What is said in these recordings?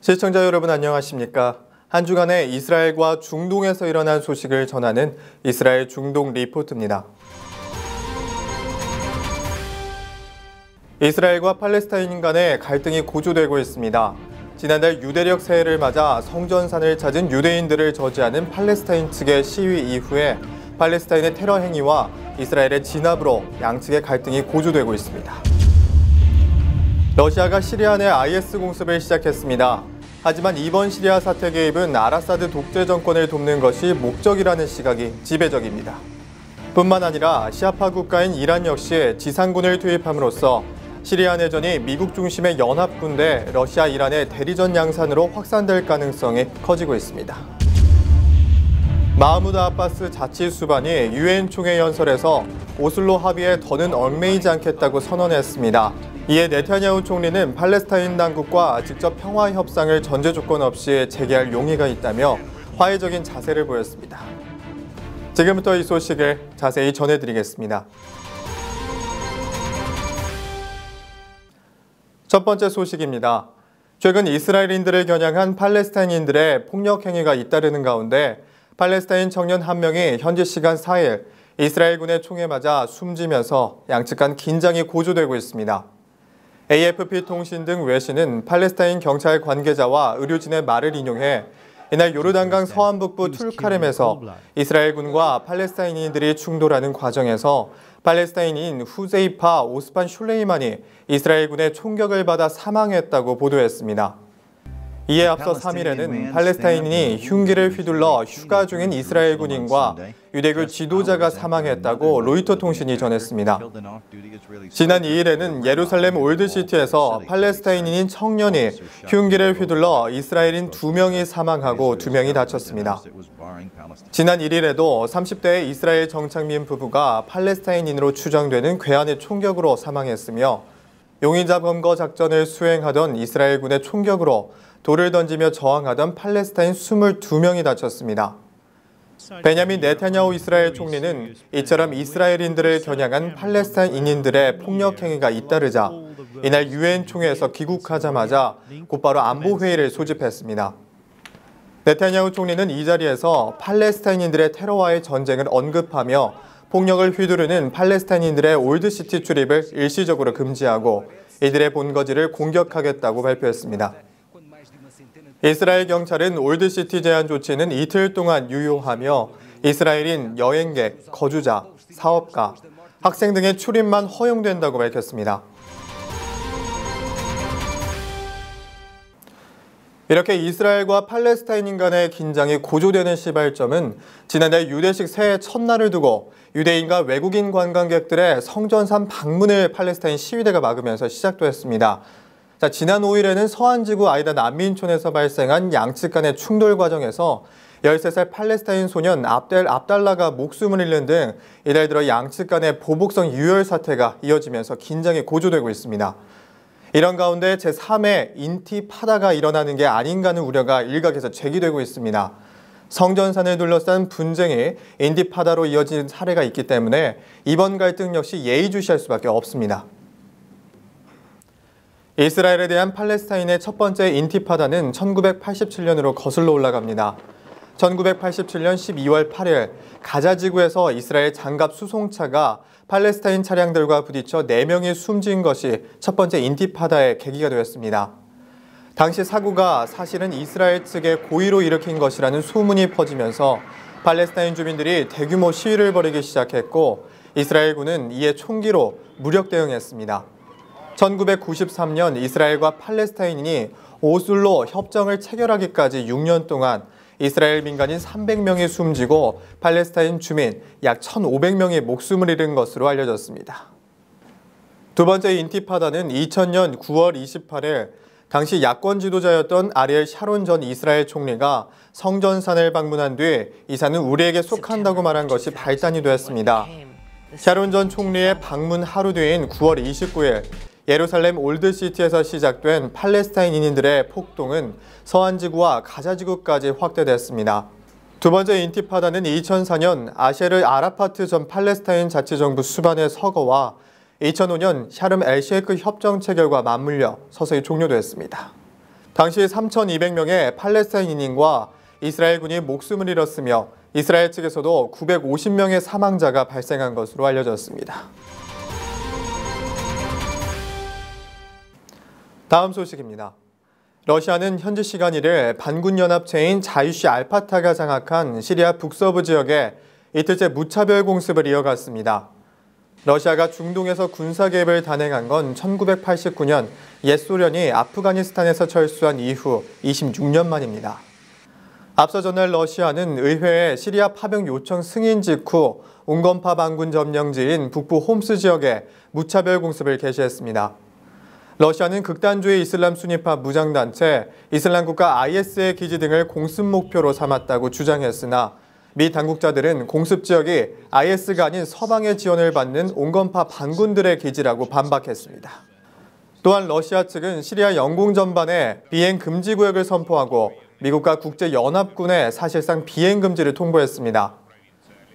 시청자 여러분 안녕하십니까? 한 주간의 이스라엘과 중동에서 일어난 소식을 전하는 이스라엘 중동 리포트입니다. 이스라엘과 팔레스타인 간의 갈등이 고조되고 있습니다. 지난달 유대력 새해를 맞아 성전산을 찾은 유대인들을 저지하는 팔레스타인 측의 시위 이후에 팔레스타인의 테러 행위와 이스라엘의 진압으로 양측의 갈등이 고조되고 있습니다. 러시아가 시리아 내 IS 공습을 시작했습니다. 하지만 이번 시리아 사태 개입은 아라사드 독재 정권을 돕는 것이 목적이라는 시각이 지배적입니다. 뿐만 아니라 시아파 국가인 이란 역시 지상군을 투입함으로써 시리아 내전이 미국 중심의 연합군대 러시아 이란의 대리전 양산으로 확산될 가능성이 커지고 있습니다. 마흐무드 아바스 자치 수반이 유엔 총회 연설에서 오슬로 합의에 더는 얽매이지 않겠다고 선언했습니다. 이에 네타냐후 총리는 팔레스타인 당국과 직접 평화 협상을 전제 조건 없이 재개할 용의가 있다며 화해적인 자세를 보였습니다. 지금부터 이 소식을 자세히 전해드리겠습니다. 첫 번째 소식입니다. 최근 이스라엘인들을 겨냥한 팔레스타인인들의 폭력 행위가 잇따르는 가운데 팔레스타인 청년 한 명이 현지 시간 4일 이스라엘군의 총에 맞아 숨지면서 양측 간 긴장이 고조되고 있습니다. AFP 통신 등 외신은 팔레스타인 경찰 관계자와 의료진의 말을 인용해 이날 요르단강 서안북부 툴카렘에서 이스라엘군과 팔레스타인인들이 충돌하는 과정에서 팔레스타인인 후제이파 오스판 슐레이만이 이스라엘군의 총격을 받아 사망했다고 보도했습니다. 이에 앞서 3일에는 팔레스타인인이 흉기를 휘둘러 휴가 중인 이스라엘 군인과 유대교 지도자가 사망했다고 로이터 통신이 전했습니다. 지난 2일에는 예루살렘 올드시티에서 팔레스타인인인 청년이 흉기를 휘둘러 이스라엘인 2명이 사망하고 2명이 다쳤습니다. 지난 1일에도 30대의 이스라엘 정착민 부부가 팔레스타인인으로 추정되는 괴한의 총격으로 사망했으며 용의자 검거 작전을 수행하던 이스라엘군의 총격으로 돌을 던지며 저항하던 팔레스타인 22명이 다쳤습니다. 베냐민 네타냐후 이스라엘 총리는 이처럼 이스라엘인들을 겨냥한 팔레스타인인들의 폭력 행위가 잇따르자 이날 유엔 총회에서 귀국하자마자 곧바로 안보회의를 소집했습니다. 네타냐후 총리는 이 자리에서 팔레스타인인들의 테러와의 전쟁을 언급하며 폭력을 휘두르는 팔레스타인인들의 올드시티 출입을 일시적으로 금지하고 이들의 본거지를 공격하겠다고 발표했습니다. 이스라엘 경찰은 올드시티 제한 조치는 이틀 동안 유효하며 이스라엘인 여행객, 거주자, 사업가, 학생 등의 출입만 허용된다고 밝혔습니다. 이렇게 이스라엘과 팔레스타인 간의 긴장이 고조되는 시발점은 지난달 유대식 새해 첫날을 두고 유대인과 외국인 관광객들의 성전산 방문을 팔레스타인 시위대가 막으면서 시작도 했습니다. 지난 5일에는 서안지구 아이다 난민촌에서 발생한 양측 간의 충돌 과정에서 13살 팔레스타인 소년 압달라가 목숨을 잃는 등 이달 들어 양측 간의 보복성 유혈 사태가 이어지면서 긴장이 고조되고 있습니다. 이런 가운데 제3의 인티파다가 일어나는 게 아닌가는 우려가 일각에서 제기되고 있습니다. 성전산을 둘러싼 분쟁이 인티파다로 이어진 사례가 있기 때문에 이번 갈등 역시 예의주시할 수밖에 없습니다. 이스라엘에 대한 팔레스타인의 첫 번째 인티파다는 1987년으로 거슬러 올라갑니다. 1987년 12월 8일 가자 지구에서 이스라엘 장갑 수송차가 팔레스타인 차량들과 부딪혀 4명이 숨진 것이 첫 번째 인티파다의 계기가 되었습니다. 당시 사고가 사실은 이스라엘 측의 고의로 일으킨 것이라는 소문이 퍼지면서 팔레스타인 주민들이 대규모 시위를 벌이기 시작했고 이스라엘군은 이에 총기로 무력 대응했습니다. 1993년 이스라엘과 팔레스타인이 오슬로 협정을 체결하기까지 6년 동안 이스라엘 민간인 300명이 숨지고 팔레스타인 주민 약 1,500명이 목숨을 잃은 것으로 알려졌습니다. 두 번째 인티파다는 2000년 9월 28일 당시 야권 지도자였던 아리엘 샤론 전 이스라엘 총리가 성전산을 방문한 뒤 이 산은 우리에게 속한다고 말한 것이 발단이 되었습니다. 샤론 전 총리의 방문 하루 뒤인 9월 29일 예루살렘 올드시티에서 시작된 팔레스타인인들의 폭동은 서안지구와 가자지구까지 확대됐습니다. 두 번째 인티파다는 2004년 아셰르 아라파트 전 팔레스타인 자치정부 수반의 서거와 2005년 샤름 엘셰이크 협정 체결과 맞물려 서서히 종료됐습니다. 당시 3,200명의 팔레스타인인과 이스라엘군이 목숨을 잃었으며 이스라엘 측에서도 950명의 사망자가 발생한 것으로 알려졌습니다. 다음 소식입니다. 러시아는 현지 시간 1일 반군연합체인 자유시 알파타가 장악한 시리아 북서부 지역에 이틀째 무차별 공습을 이어갔습니다. 러시아가 중동에서 군사 개입을 단행한 건 1989년 옛 소련이 아프가니스탄에서 철수한 이후 26년 만입니다. 앞서 전날 러시아는 의회에 시리아 파병 요청 승인 직후 온건파 반군 점령지인 북부 홈스 지역에 무차별 공습을 개시했습니다. 러시아는 극단주의 이슬람 순위파 무장단체 이슬람국가 IS의 기지 등을 공습 목표로 삼았다고 주장했으나 미 당국자들은 공습 지역이 IS가 아닌 서방의 지원을 받는 온건파 반군들의 기지라고 반박했습니다. 또한 러시아 측은 시리아 영공 전반에 비행 금지 구역을 선포하고 미국과 국제연합군에 사실상 비행 금지를 통보했습니다.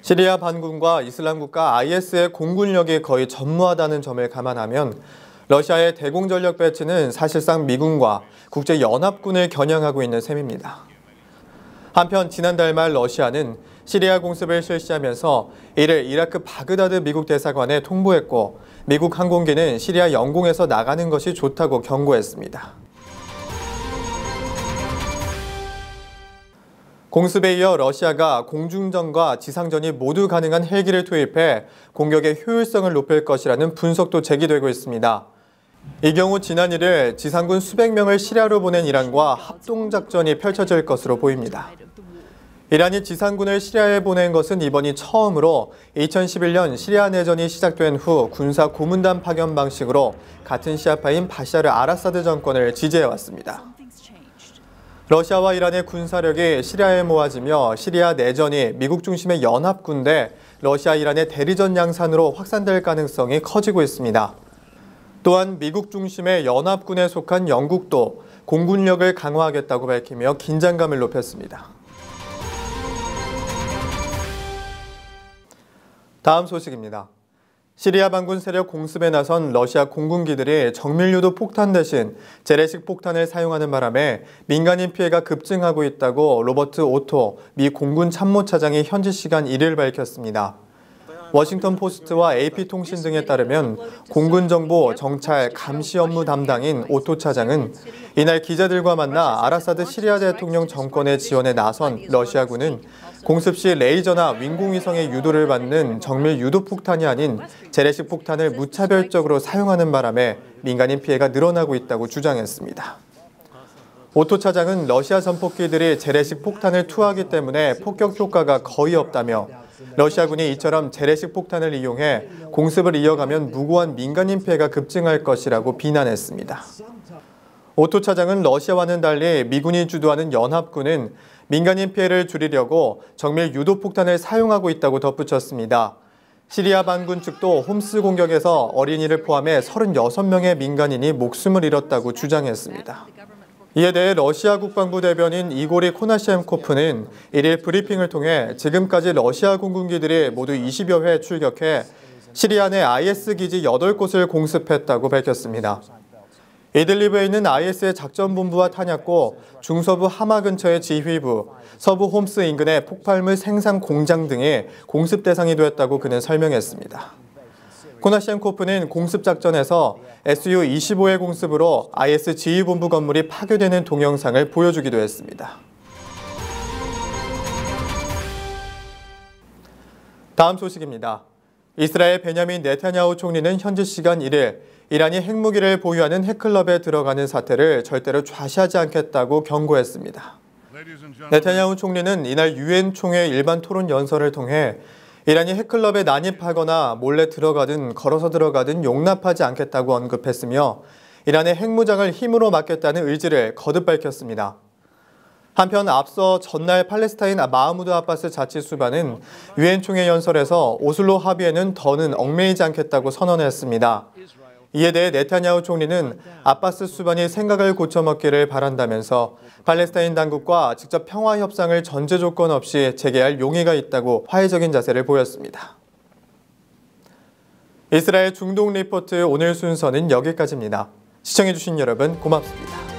시리아 반군과 이슬람국가 IS의 공군력이 거의 전무하다는 점을 감안하면 러시아의 대공전력 배치는 사실상 미군과 국제연합군을 겨냥하고 있는 셈입니다. 한편 지난달 말 러시아는 시리아 공습을 실시하면서 이를 이라크 바그다드 미국 대사관에 통보했고 미국 항공기는 시리아 영공에서 나가는 것이 좋다고 경고했습니다. 공습에 이어 러시아가 공중전과 지상전이 모두 가능한 헬기를 투입해 공격의 효율성을 높일 것이라는 분석도 제기되고 있습니다. 이 경우 지난 1일 지상군 수백 명을 시리아로 보낸 이란과 합동작전이 펼쳐질 것으로 보입니다. 이란이 지상군을 시리아에 보낸 것은 이번이 처음으로 2011년 시리아 내전이 시작된 후 군사 고문단 파견 방식으로 같은 시아파인 바샤르 아라사드 정권을 지지해왔습니다. 러시아와 이란의 군사력이 시리아에 모아지며 시리아 내전이 미국 중심의 연합군대 러시아-이란의 대리전 양산으로 확산될 가능성이 커지고 있습니다. 또한 미국 중심의 연합군에 속한 영국도 공군력을 강화하겠다고 밝히며 긴장감을 높였습니다. 다음 소식입니다. 시리아 반군 세력 공습에 나선 러시아 공군기들이 정밀유도 폭탄 대신 재래식 폭탄을 사용하는 바람에 민간인 피해가 급증하고 있다고 로버트 오토 미 공군 참모차장이 현지 시간 1일 밝혔습니다. 워싱턴 포스트와 AP통신 등에 따르면 공군정보, 정찰, 감시 업무 담당인 오토 차장은 이날 기자들과 만나 아라사드 시리아 대통령 정권의 지원에 나선 러시아군은 공습 시 레이저나 윙공위성의 유도를 받는 정밀 유도 폭탄이 아닌 재래식 폭탄을 무차별적으로 사용하는 바람에 민간인 피해가 늘어나고 있다고 주장했습니다. 오토 차장은 러시아 전폭기들이 재래식 폭탄을 투하하기 때문에 폭격 효과가 거의 없다며 러시아군이 이처럼 재래식 폭탄을 이용해 공습을 이어가면 무고한 민간인 피해가 급증할 것이라고 비난했습니다. 오토 차장은 러시아와는 달리 미군이 주도하는 연합군은 민간인 피해를 줄이려고 정밀 유도 폭탄을 사용하고 있다고 덧붙였습니다. 시리아 반군 측도 홈스 공격에서 어린이를 포함해 36명의 민간인이 목숨을 잃었다고 주장했습니다. 이에 대해 러시아 국방부 대변인 이고리 코나시엠코프는 1일 브리핑을 통해 지금까지 러시아 공군기들이 모두 20여 회 출격해 시리아 내 IS 기지 8곳을 공습했다고 밝혔습니다. 이들리브에 있는 IS의 작전본부와 탄약고, 중서부 하마 근처의 지휘부, 서부 홈스 인근의 폭발물 생산 공장 등이 공습 대상이 되었다고 그는 설명했습니다. 코나시엠코프는 공습 작전에서 Su-25의 공습으로 IS 지휘본부 건물이 파괴되는 동영상을 보여주기도 했습니다. 다음 소식입니다. 이스라엘 베냐민 네타냐후 총리는 현지 시간 1일 이란이 핵무기를 보유하는 핵클럽에 들어가는 사태를 절대로 좌시하지 않겠다고 경고했습니다. 네타냐후 총리는 이날 유엔 총회 일반 토론 연설을 통해 이란이 핵클럽에 난입하거나 몰래 들어가든 걸어서 들어가든 용납하지 않겠다고 언급했으며 이란의 핵무장을 힘으로 막겠다는 의지를 거듭 밝혔습니다. 한편 앞서 전날 팔레스타인 마흐무드 아바스 자치수반은 유엔 총회 연설에서 오슬로 합의에는 더는 얽매이지 않겠다고 선언했습니다. 이에 대해 네타냐후 총리는 아바스 수반이 생각을 고쳐먹기를 바란다면서 팔레스타인 당국과 직접 평화 협상을 전제 조건 없이 재개할 용의가 있다고 화해적인 자세를 보였습니다. 이스라엘 중동 리포트 오늘 순서는 여기까지입니다. 시청해주신 여러분 고맙습니다.